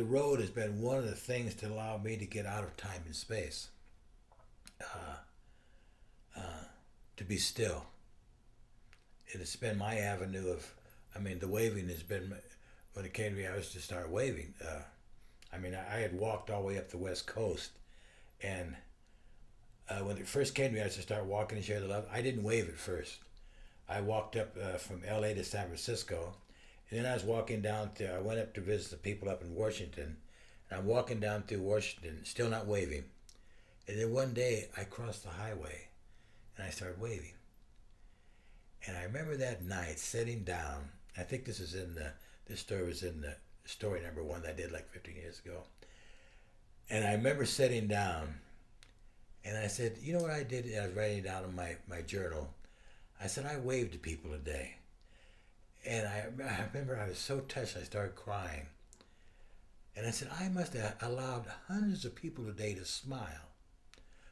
the road has been one of the things to allow me to get out of time and space, to be still. It has been my avenue of, I mean, the waving has been, when it came to me, I was to start waving. I mean, I had walked all the way up the West Coast, and when it first came to me, I was to start walking and share the love. I didn't wave at first. I walked up from LA to San Francisco, and then I was walking down to, I went up to visit the people up in Washington, and I'm walking down through Washington, still not waving. And then one day, I crossed the highway, and I started waving. And I remember that night sitting down. I think this is in the, this story was in the story number one that I did like 15 years ago. And I remember sitting down, and I said, you know what I did? I was writing down in my journal. I said, I waved to people today. And I remember I was so touched, I started crying. And I said, I must have allowed hundreds of people today to smile.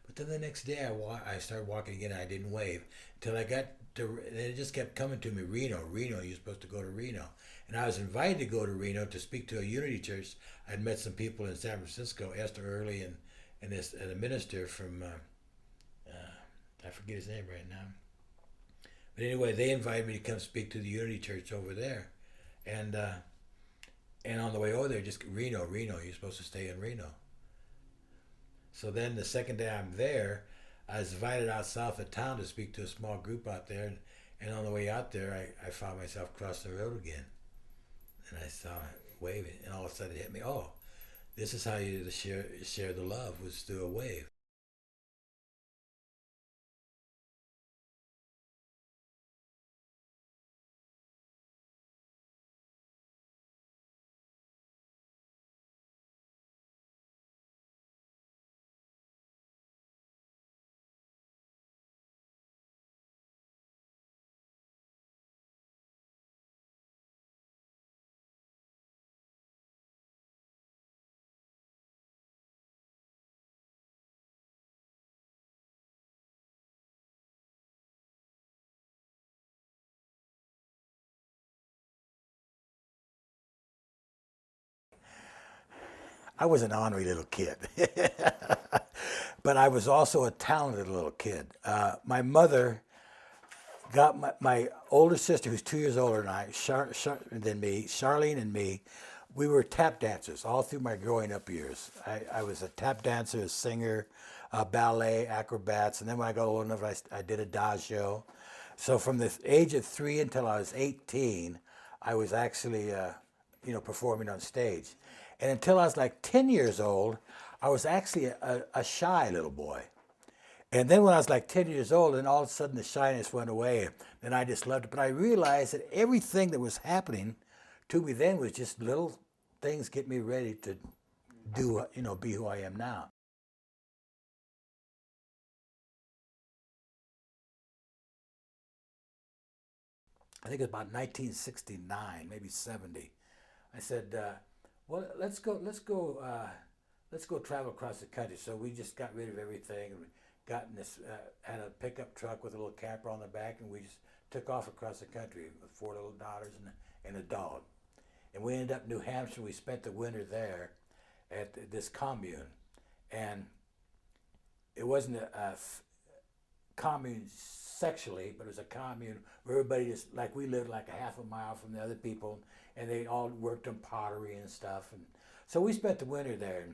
But then the next day I started walking again, and I didn't wave until I got to, and it just kept coming to me, Reno, you're supposed to go to Reno. And I was invited to go to Reno to speak to a Unity church. I'd met some people in San Francisco, Esther Early and this and a minister from, I forget his name right now. But anyway, they invited me to come speak to the Unity Church over there. And on the way over there, just Reno, you're supposed to stay in Reno. So then the second day I'm there, I was invited out south of town to speak to a small group out there. And on the way out there, I found myself crossing the road again. And I saw it waving. And all of a sudden it hit me, oh, this is how you share the love, was through a wave. I was an ornery little kid, but I was also a talented little kid. My mother got my older sister, who's 2 years older than than me, Charlene and me. We were tap dancers all through my growing up years. I was a tap dancer, a singer, ballet, acrobats, and then when I got old enough, I did a dojo. So from the age of 3 until I was 18, I was actually, performing on stage. And until I was like 10 years old, I was actually a shy little boy. And then when I was like 10 years old, and all of a sudden the shyness went away, and I just loved it. But I realized that everything that was happening to me then was just little things get me ready to do, be who I am now. I think it was about 1969, maybe 70. I said, well, let's go travel across the country. So we just got rid of everything and got in this, had a pickup truck with a little camper on the back, and we just took off across the country with 4 little daughters and a dog. And we ended up in New Hampshire. We spent the winter there at this commune. And it wasn't a commune sexually, but it was a commune where everybody just, like, we lived like a half a mile from the other people, and they all worked on pottery and stuff. And so we spent the winter there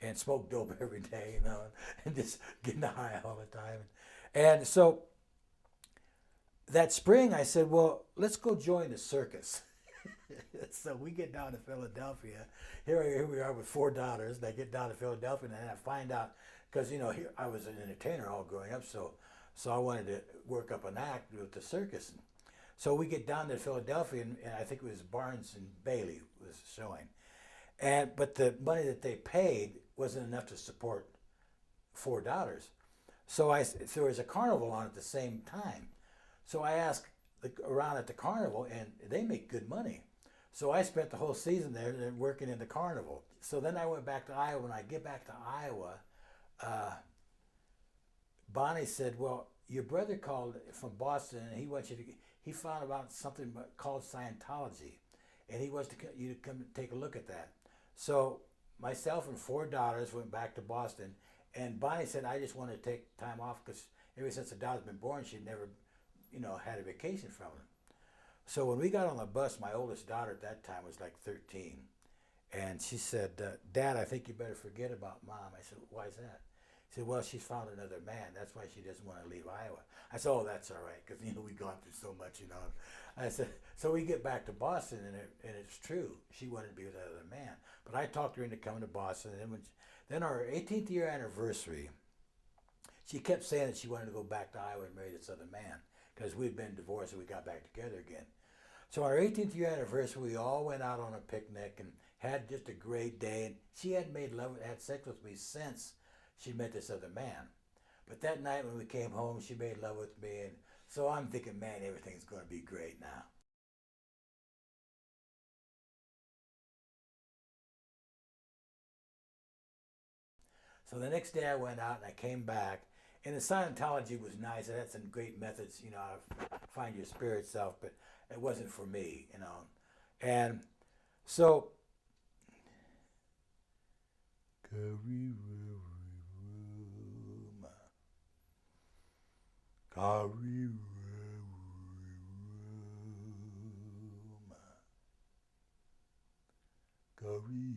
and smoked dope every day, and just getting high all the time. And so that spring, I said, well, let's go join the circus. So we get down to Philadelphia. Here we are with 4 daughters. They get down to Philadelphia, and I find out, because, here I was an entertainer all growing up, so I wanted to work up an act with the circus. So we get down to Philadelphia, and I think it was Barnes and Bailey was showing. But the money that they paid wasn't enough to support 4 daughters. So there was a carnival on at the same time. So I asked around at the carnival, and they make good money. So I spent the whole season there working in the carnival. So then I went back to Iowa. When I get back to Iowa, Bonnie said, well, your brother called from Boston, and he found about something called Scientology, and he wants you to come take a look at that. So myself and 4 daughters went back to Boston, and Bonnie said I just wanted to take time off because ever since the daughter's been born, she'd never, had a vacation from her. So when we got on the bus, my oldest daughter at that time was like 13, and she said, "Dad, I think you better forget about Mom." I said, "Why is that?" She said, "Well, she's found another man. That's why she doesn't want to leave Iowa." I said, "Oh, that's all right, because we've gone through so much." I said, so we get back to Boston, and it's true. She wanted to be with another man, but I talked her into coming to Boston. And then our 18th year anniversary, she kept saying that she wanted to go back to Iowa and marry this other man because we'd been divorced and we got back together again. So our 18th year anniversary, we all went out on a picnic and had just a great day. And she had had sex with me since she met this other man. But that night when we came home, she made love with me, and so I'm thinking, man, everything's going to be great now. So the next day I went out and I came back, and the Scientology was nice. It had some great methods, how to find your spirit self, but it wasn't for me. And so, Carry Carry Carry.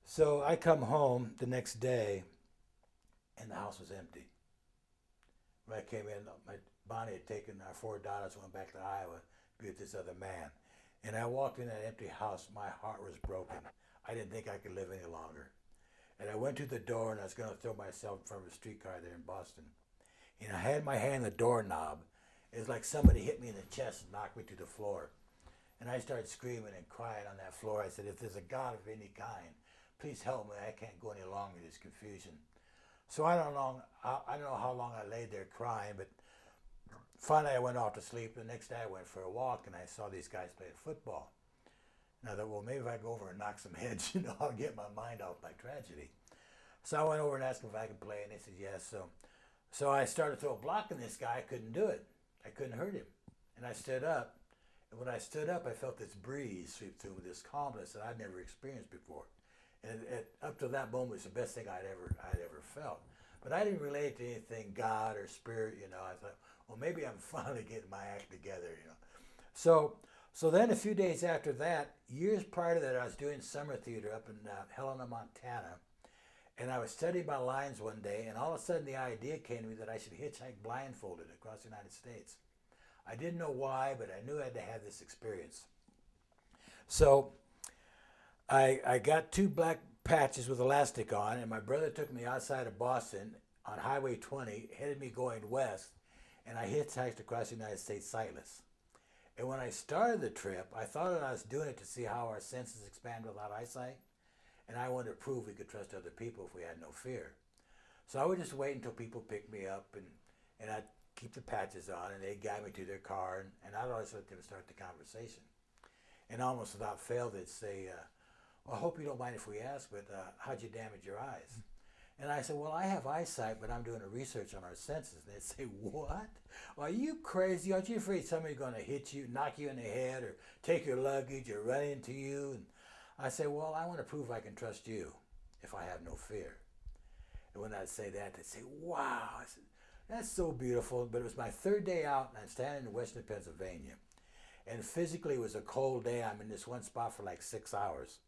So I come home the next day, and the house was empty. When I came in, my Bonnie had taken our 4 daughters, went back to Iowa to be with this other man. And I walked in that empty house. My heart was broken. I didn't think I could live any longer. And I went to the door, and I was going to throw myself in front of a streetcar there in Boston. And I had my hand on the doorknob. It was like somebody hit me in the chest and knocked me to the floor. And I started screaming and crying on that floor. I said, if there's a God of any kind, please help me. I can't go any longer in this confusion. So I don't know how long I laid there crying, but finally I went off to sleep. The next day I went for a walk, and I saw these guys playing football. And I thought, well, maybe if I go over and knock some heads, I'll get my mind off my tragedy. So I went over and asked them if I could play, and they said yes. So I started to throw a block on this guy. I couldn't do it. I couldn't hurt him. And I stood up. And when I stood up, I felt this breeze sweep through me, this calmness that I'd never experienced before. And up to that moment, it was the best thing I'd ever felt. But I didn't relate to anything, God or spirit. I thought, well, maybe I'm finally getting my act together. So then a few days after that, years prior to that, I was doing summer theater up in Helena, Montana. And I was studying my lines one day, and all of a sudden the idea came to me that I should hitchhike blindfolded across the United States. I didn't know why, but I knew I had to have this experience. So I got 2 black patches with elastic on, and my brother took me outside of Boston on Highway 20, headed me going west, and I hitchhiked across the United States sightless. And when I started the trip, I thought that I was doing it to see how our senses expand without eyesight, and I wanted to prove we could trust other people if we had no fear. So I would just wait until people picked me up, and I'd keep the patches on, and they'd guide me to their car, and I'd always let them start the conversation. And almost without fail, they'd say, well, I hope you don't mind if we ask, but how'd you damage your eyes? And I said, well, I have eyesight, but I'm doing a research on our senses. And they'd say, what? Are you crazy? Aren't you afraid somebody's going to hit you, knock you in the head, or take your luggage, or run into you? And I say, well, I want to prove I can trust you if I have no fear. And when I'd say that, they'd say, wow. I said, that's so beautiful. But it was my 3rd day out, and I'm standing in western Pennsylvania. And physically, it was a cold day. I'm in this one spot for like 6 hours.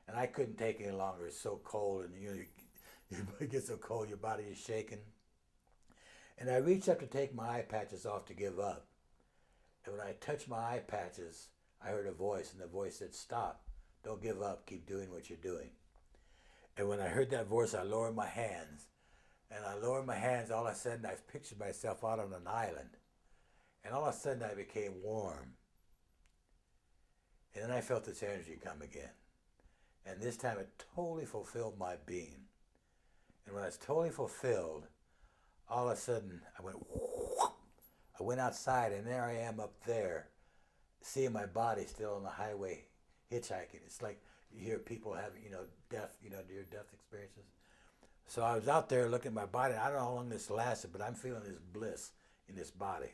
And I couldn't take it any longer. It's so cold, and it gets so cold, your body is shaking. And I reached up to take my eye patches off to give up. And when I touched my eye patches, I heard a voice, and the voice said, stop. Don't give up. Keep doing what you're doing. And when I heard that voice, I lowered my hands. And I lowered my hands. All of a sudden, I pictured myself out on an island. And all of a sudden, I became warm. And then I felt this energy come again. And this time, it totally fulfilled my being. And when I was totally fulfilled, all of a sudden, I went outside, and there I am up there, seeing my body still on the highway hitchhiking. It's like you hear people having, death, near-death experiences. So I was out there looking at my body. I don't know how long this lasted, but I'm feeling this bliss in this body.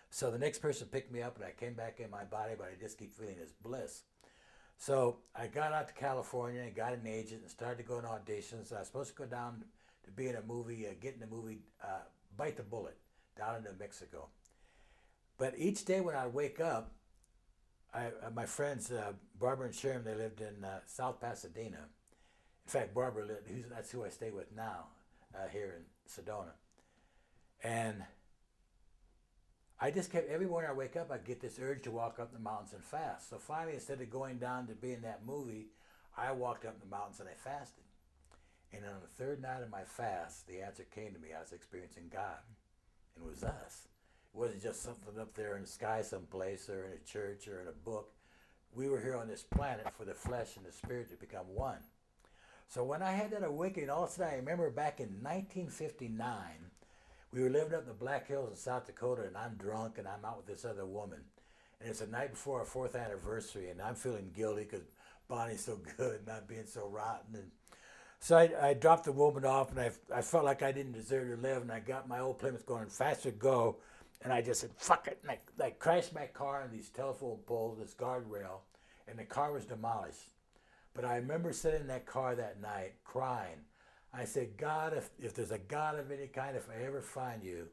So the next person picked me up and I came back in my body, but I just keep feeling this bliss. So I got out to California and got an agent and started going to auditions. I was supposed to go down to be in a movie, get in the movie Bite the Bullet down in New Mexico. But each day when I wake up, my friends, Barbara and Sherm, they lived in South Pasadena. In fact, Barbara lived, that's who I stay with now here in Sedona. And I just kept, every morning I wake up, I get this urge to walk up the mountains and fast. So finally, instead of going down to be in that movie, I walked up the mountains and I fasted. And on the third night of my fast, the answer came to me. I was experiencing God. And it was us. It wasn't just something up there in the sky someplace or in a church or in a book. We were here on this planet for the flesh and the spirit to become one. So when I had that awakening, all of a sudden I remember back in 1959, we were living up in the Black Hills in South Dakota, and I'm drunk, and I'm out with this other woman. And it's the night before our 4th anniversary, and I'm feeling guilty because Bonnie's so good and I'm being so rotten. And so I dropped the woman off, and I felt like I didn't deserve to live, and I got my old Plymouth going faster go, and I just said, fuck it. And I crashed my car on these telephone poles, this guardrail, and the car was demolished. But I remember sitting in that car that night crying. I said, God, if there's a God of any kind, if I ever find you,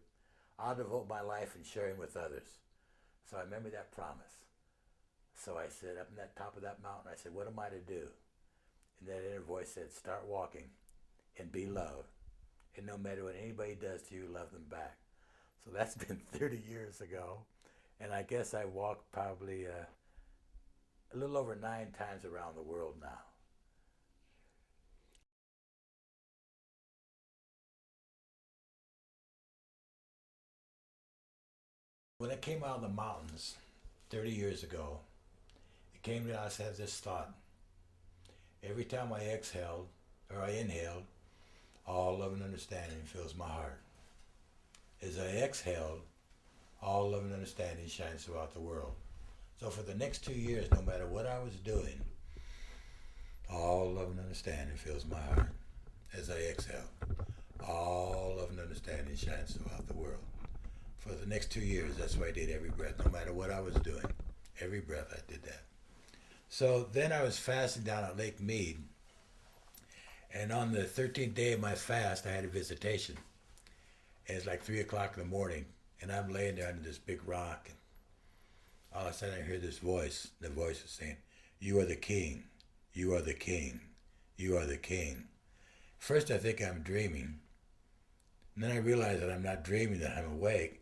I'll devote my life in sharing with others. So I remember that promise. So I said, up in that top of that mountain, I said, what am I to do? And that inner voice said, start walking and be loved. And no matter what anybody does to you, love them back. So that's been 30 years ago. And I guess I walked probably a little over 9 times around the world now. When I came out of the mountains 30 years ago, it came to us as this thought. Every time I exhaled, or I inhaled, all love and understanding fills my heart. As I exhaled, all love and understanding shines throughout the world. So for the next 2 years, no matter what I was doing, all love and understanding fills my heart. As I exhale, all love and understanding shines throughout the world. For the next 2 years, that's what I did every breath, no matter what I was doing. Every breath I did that. So then I was fasting down at Lake Mead. And on the 13th day of my fast, I had a visitation. And it's like 3 o'clock in the morning. And I'm laying there under this big rock. And all of a sudden I hear this voice. The voice is saying, you are the king. You are the king. You are the king. First I think I'm dreaming. And then I realize that I'm not dreaming, that I'm awake.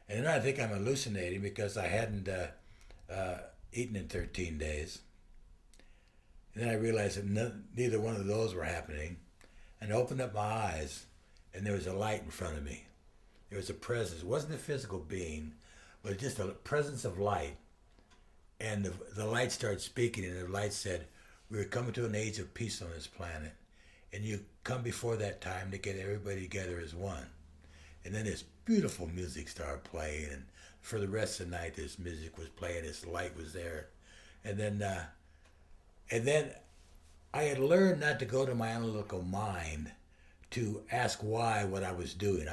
And then I think I'm hallucinating because I hadn't eaten in 13 days. And then I realized that neither one of those were happening. And I opened up my eyes, and there was a light in front of me. There was a presence. It wasn't a physical being, but just a presence of light. And the light started speaking, and the light said, we are coming to an age of peace on this planet. And you come before that time to get everybody together as one. And then this beautiful music started playing, and for the rest of the night, this music was playing, this light was there. And then I had learned not to go to my analytical mind to ask why what I was doing.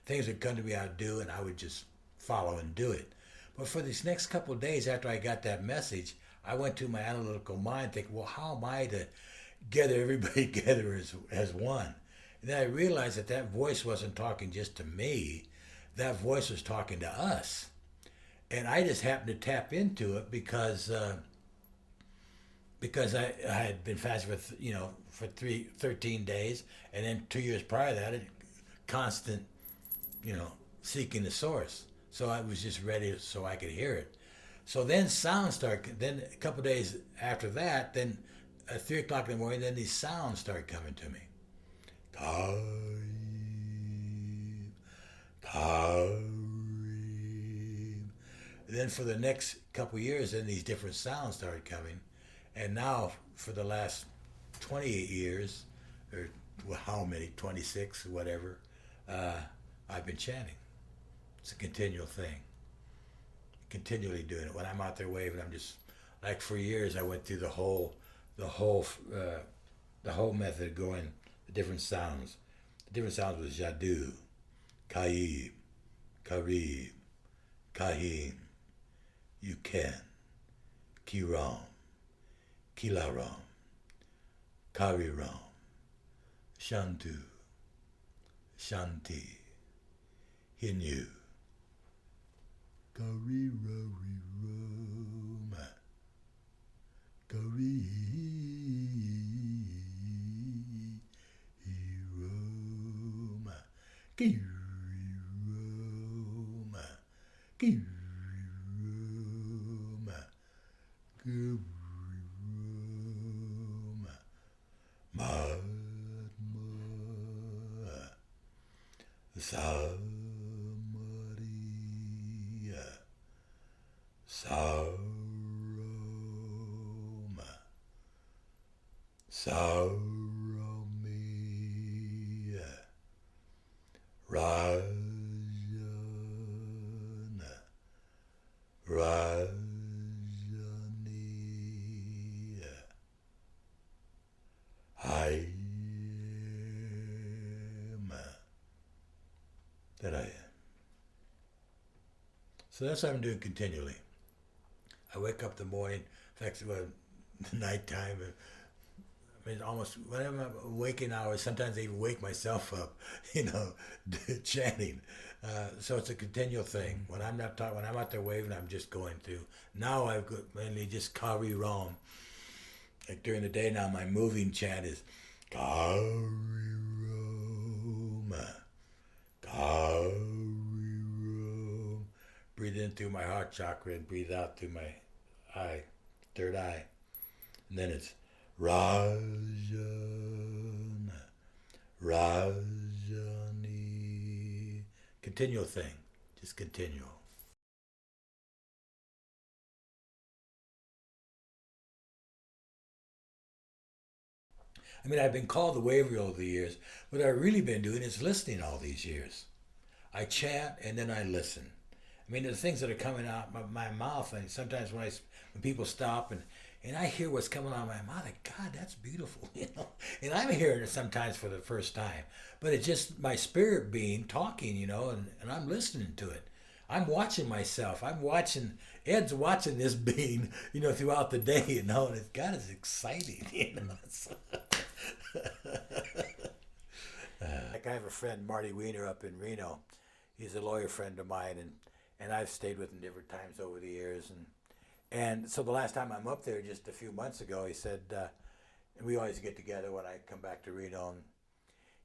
Things would come to me, I'd do, and I would just follow and do it. But for these next couple of days after I got that message, I went to my analytical mind thinking, well, how am I to gather everybody together as one? And then I realized that voice wasn't talking just to me. That voice was talking to us. And I just happened to tap into it because I had been fasting for 13 days, and then 2 years prior to that, constant, seeking the source. So I was just ready so I could hear it. So then sounds started. Then a couple of days after that, then at 3 o'clock in the morning, then these sounds started coming to me. Time, time. Then for the next couple of years, then these different sounds started coming. And now, for the last 28 years, or how many, 26, whatever, I've been chanting. It's a continual thing. Continually doing it. When I'm out there waving, I'm just, like for years, I went through the whole method going, the different sounds. The different sounds was Jadu, Kaib, Kareem, Kahim, you can, Kiram, Kilaram, Kariram, Shantu, Shanti, Hinu, Karirarima, Karirarima, Kiriroma, Kiriroma, Kiriroma, Madma, Samaria, Saroma, Saramia, Rajana, Rajaniya, I am that I am. So that's what I'm doing continually. I wake up in the morning, in fact, the nighttime, I mean, almost whenever I'm waking hours, sometimes I even wake myself up, chanting. So it's a continual thing. When I'm not when I'm out there waving, I'm just going through. Now I've got mainly just Kari Ram. Like during the day now, my moving chant is Kari Roma, Kari Rom. Breathe in through my heart chakra and breathe out through my eye, third eye. And then it's Rajana, Rajani. Continual thing, just continual. I mean, I've been called the waver over the years. What I've really been doing is listening all these years. I chant and then I listen. I mean, the things that are coming out my mouth, and sometimes when people stop and I hear what's coming out of my mouth, like, God, that's beautiful, And I'm hearing it sometimes for the first time, but it's just my spirit being talking, and I'm listening to it. I'm watching myself. Ed's watching this being, throughout the day, and it's, God, it's exciting, Like I have a friend, Marty Weiner, up in Reno. He's a lawyer friend of mine, and I've stayed with him different times over the years, and so the last time I'm up there, just a few months ago, he said, and we always get together when I come back to Reno, and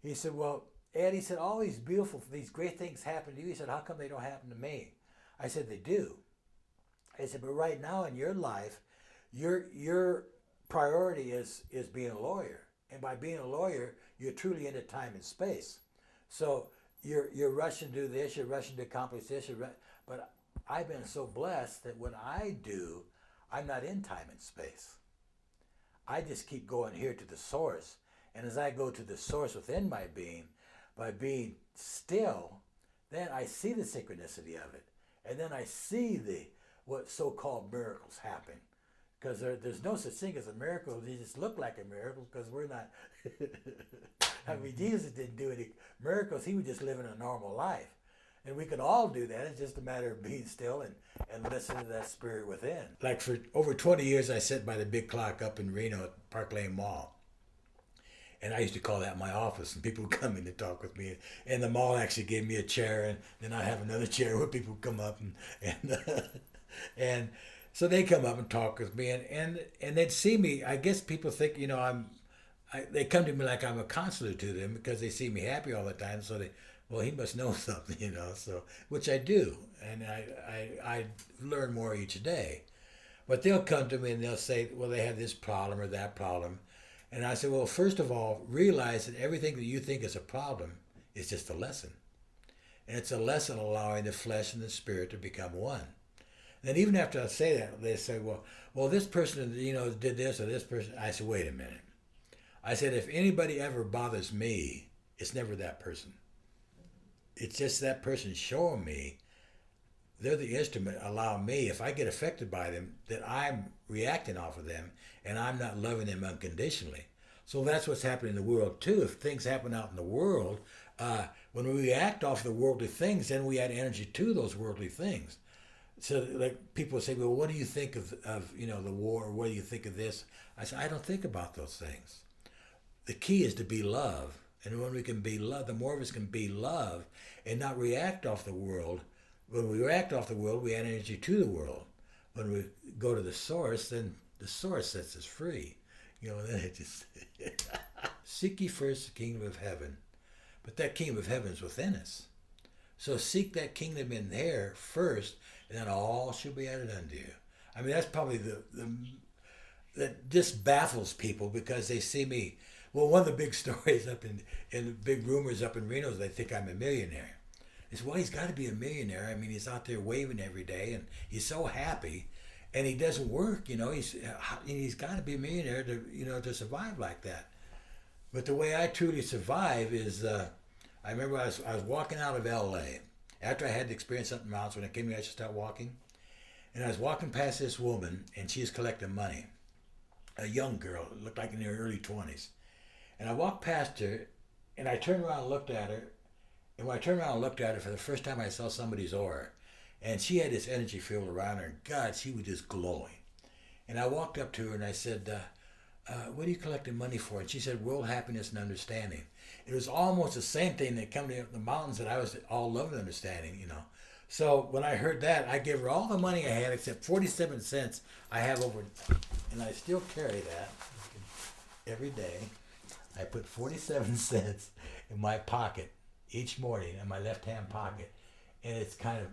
he said, well, Ed, he said, all these great things happen to you. He said, how come they don't happen to me? I said, they do. I said, but right now in your life, your priority is being a lawyer. And by being a lawyer, you're truly into time and space. So you're rushing to do this, you're rushing to accomplish this, but I've been so blessed that when I do, I'm not in time and space. I just keep going here to the source. And as I go to the source within my being, by being still, then I see the synchronicity of it. And then I see what so-called miracles happen. Because there's no such thing as a miracle. They just look like a miracle because we're not. I mean, Jesus didn't do any miracles. He was just living a normal life. And we can all do that. It's just a matter of being still and listening to that spirit within. Like for over 20 years, I sat by the big clock up in Reno at Park Lane Mall. And I used to call that my office, and people would come in to talk with me. And the mall actually gave me a chair, and then I have another chair where people would come up and so they come up and talk with me, and they'd see me. I guess people think, they come to me like I'm a counselor to them because they see me happy all the time. So he must know something, So which I do, and I learn more each day. But they'll come to me and they'll say, well, they have this problem or that problem. And I say, well, first of all, realize that everything that you think is a problem is just a lesson. And it's a lesson allowing the flesh and the spirit to become one. And even after I say that, they say, well, this person, did this or this person. I said, wait a minute. I said, if anybody ever bothers me, it's never that person. It's just that person showing me they're the instrument allowing me, if I get affected by them, that I'm reacting off of them and I'm not loving them unconditionally. So that's what's happening in the world too. If things happen out in the world, When we react off the worldly things, then we add energy to those worldly things. So like people say, well, what do you think of the war? What do you think of this? I say, I don't think about those things. The key is to be love. And when we can be love, the more of us can be love and not react off the world. When we react off the world, we add energy to the world. When we go to the source, then the source sets us free. Then it just seek ye first the kingdom of heaven. But that kingdom of heaven is within us. So seek that kingdom in there first, and then all shall be added unto you. I mean, that's probably that just baffles people because they see me. Well, one of the big stories in big rumors up in Reno is they think I'm a millionaire. It's, well, he's got to be a millionaire. I mean, he's out there waving every day, and he's so happy, and he doesn't work. He's got to be a millionaire to survive like that. But the way I truly survive is, I remember I was walking out of L.A. after I had to experience something else. When I came here, I should start walking, and I was walking past this woman, and she was collecting money. A young girl, looked like in her early 20s, and I walked past her, and I turned around and looked at her. And when I turned around and looked at her for the first time, I saw somebody's aura. And she had this energy field around her. And God, she was just glowing. And I walked up to her and I said, what are you collecting money for? And she said, world happiness and understanding. It was almost the same thing that come to the mountains that I was all love and understanding, So when I heard that, I gave her all the money I had except 47 cents I have over. And I still carry that every day. I put 47 cents in my pocket each morning in my left-hand pocket, and it's kind of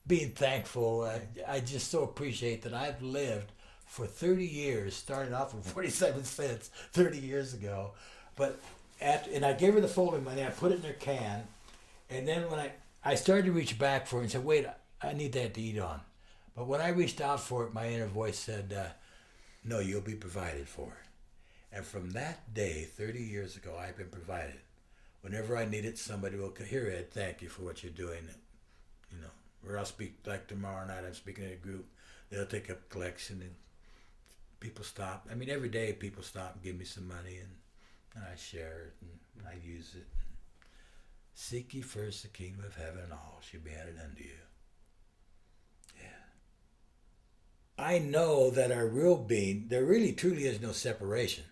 being thankful. I just so appreciate that I've lived for 30 years, starting off with 47 cents 30 years ago. And I gave her the folding money, I put it in her can, and then when I started to reach back for it and said, wait, I need that to eat on. But when I reached out for it, my inner voice said, no, you'll be provided for. And from that day, 30 years ago, I've been provided. Whenever I need it, somebody will come, here, Ed, thank you for what you're doing. Or I'll speak, like tomorrow night, I'm speaking in a group. They'll take up collection and people stop. I mean, every day people stop and give me some money and I share it and I use it. Seek ye first the kingdom of heaven and all shall be added unto you. Yeah. I know that our real being, there really truly is no separation.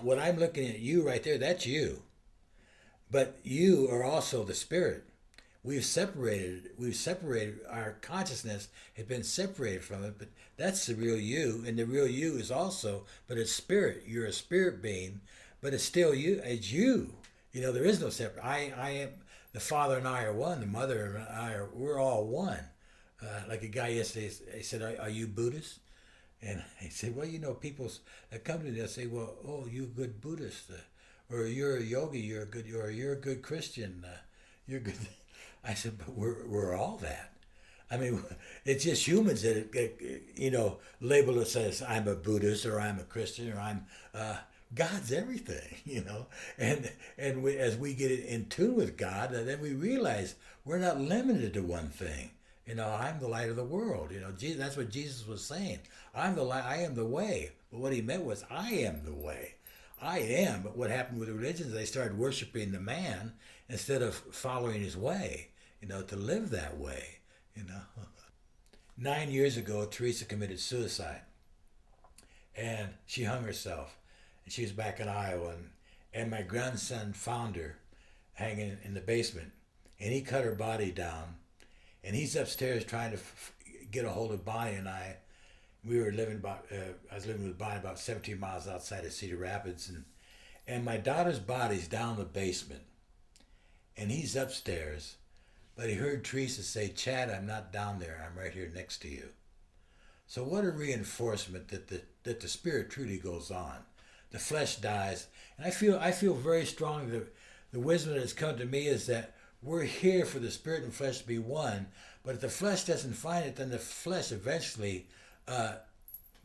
What I'm looking at you right there, that's you. But you are also the spirit. We've separated, our consciousness has been separated from it, but that's the real you, and the real you is also, but it's spirit. You're a spirit being, but it's still you, it's you. There is no separate. I am, the Father and I are one, the Mother and I we're all one. Like a guy yesterday, he said, are you Buddhist? And I said, well, people that come to me, they'll say, well, oh, you a good Buddhist. Or you're a yogi, you're a good Christian, you're good. I said, but we're all that. I mean, it's just humans that label us as I'm a Buddhist or I'm a Christian or I'm God's everything, And as we get in tune with God, then we realize we're not limited to one thing. I'm the light of the world. That's what Jesus was saying. I'm the light. I am the way. But what he meant was, I am the way. I am. But what happened with the religions? They started worshiping the man instead of following his way. To live that way. 9 years ago, Teresa committed suicide, and she hung herself. And she was back in Iowa, and my grandson found her hanging in the basement, and he cut her body down. And he's upstairs trying to get a hold of Bonnie and I. We were living I was living with Bonnie about 17 miles outside of Cedar Rapids. And my daughter's body's down the basement. And he's upstairs. But he heard Teresa say, Chad, I'm not down there. I'm right here next to you. So what a reinforcement that the spirit truly goes on. The flesh dies. And I feel very strongly that the wisdom that has come to me is that we're here for the spirit and flesh to be one, but if the flesh doesn't find it, then the flesh eventually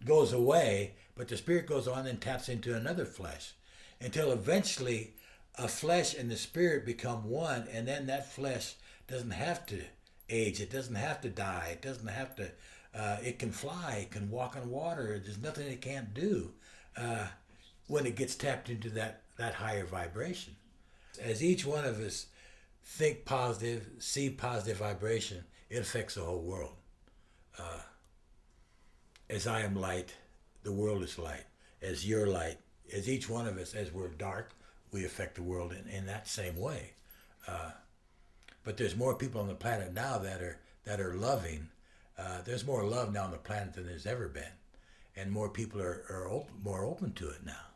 goes away, but the spirit goes on and taps into another flesh, until eventually a flesh and the spirit become one, and then that flesh doesn't have to age, it doesn't have to die, it doesn't have to, it can fly, it can walk on water, there's nothing it can't do when it gets tapped into that higher vibration. As each one of us think positive, see positive vibration, it affects the whole world. As I am light, the world is light. As you're light, as each one of us, as we're dark, we affect the world in that same way. But there's more people on the planet now that are loving. There's more love now on the planet than there's ever been, and more people are more open to it now.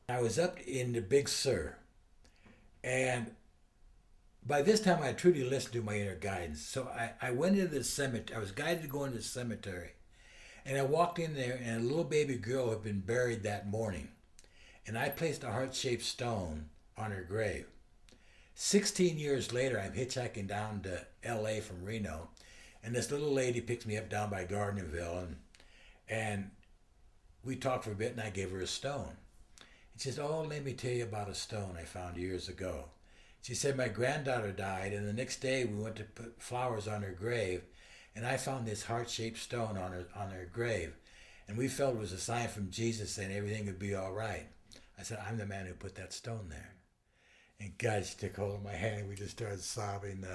I was up in the Big Sur, and by this time I truly listened to my inner guidance. So I went into the cemetery. I was guided to go into the cemetery, and I walked in there, and a little baby girl had been buried that morning, and I placed a heart-shaped stone on her grave. 16 years later, I'm hitchhiking down to L.A. from Reno, and this little lady picks me up down by Gardnerville, and we talked for a bit, and I gave her a stone. And she said, "Oh, let me tell you about a stone I found years ago." She said, "My granddaughter died, and the next day we went to put flowers on her grave, and I found this heart-shaped stone on her grave, and we felt it was a sign from Jesus saying everything would be all right." I said, "I'm the man who put that stone there." And God, she took hold of my hand, and we just started sobbing.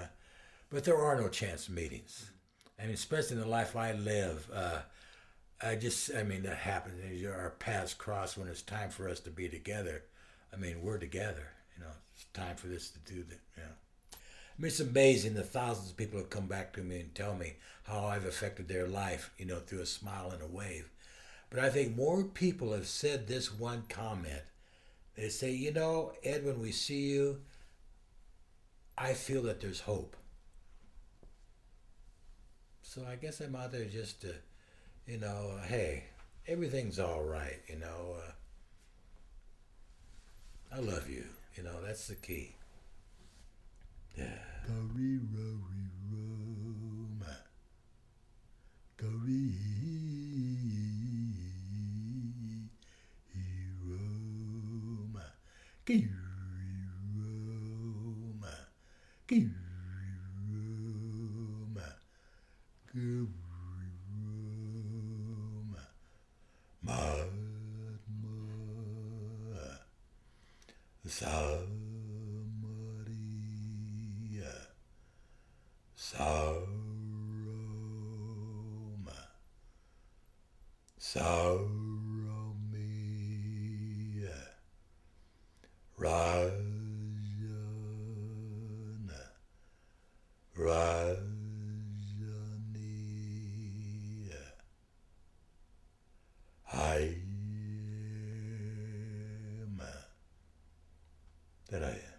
But there are no chance meetings. I mean, especially in the life I live, that happens. Our paths cross when it's time for us to be together. I mean, we're together. It's time for this to do that. I mean, it's amazing the thousands of people have come back to me and tell me how I've affected their life, through a smile and a wave. But I think more people have said this one comment. They say, "Ed, when we see you, I feel that there's hope." So I guess I'm out there just to, hey, everything's all right, I love you, that's the key. Yeah. Saromia Rajana Rajaniya I am that I am.